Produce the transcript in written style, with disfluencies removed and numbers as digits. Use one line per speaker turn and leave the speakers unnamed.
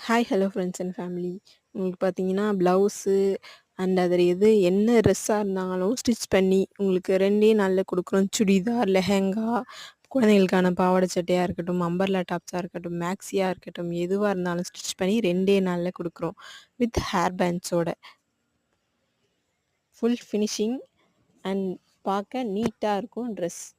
Hi hello friends and family. உங்களுக்கு பார்த்தீங்கன்னா blouse and அதில் என்ன ட்ரெஸ்ஸாக இருந்தாலும் ஸ்டிச் பண்ணி உங்களுக்கு 2டே நாளில் கொடுக்குறோம். சுடிதார், லெஹெங்கா, குழந்தைகளுக்கான பாவாடை சட்டையாக இருக்கட்டும், அம்பர்லா டாப்ஸாக இருக்கட்டும், மேக்ஸியாக இருக்கட்டும், எதுவாக இருந்தாலும் ஸ்டிச் பண்ணி 2டே நாளில் கொடுக்குறோம். வித் ஹேர் பேண்ட்ஸோட ஃபுல் ஃபினிஷிங் அண்ட் பார்க்க நீட்டாக இருக்கும் ட்ரெஸ்.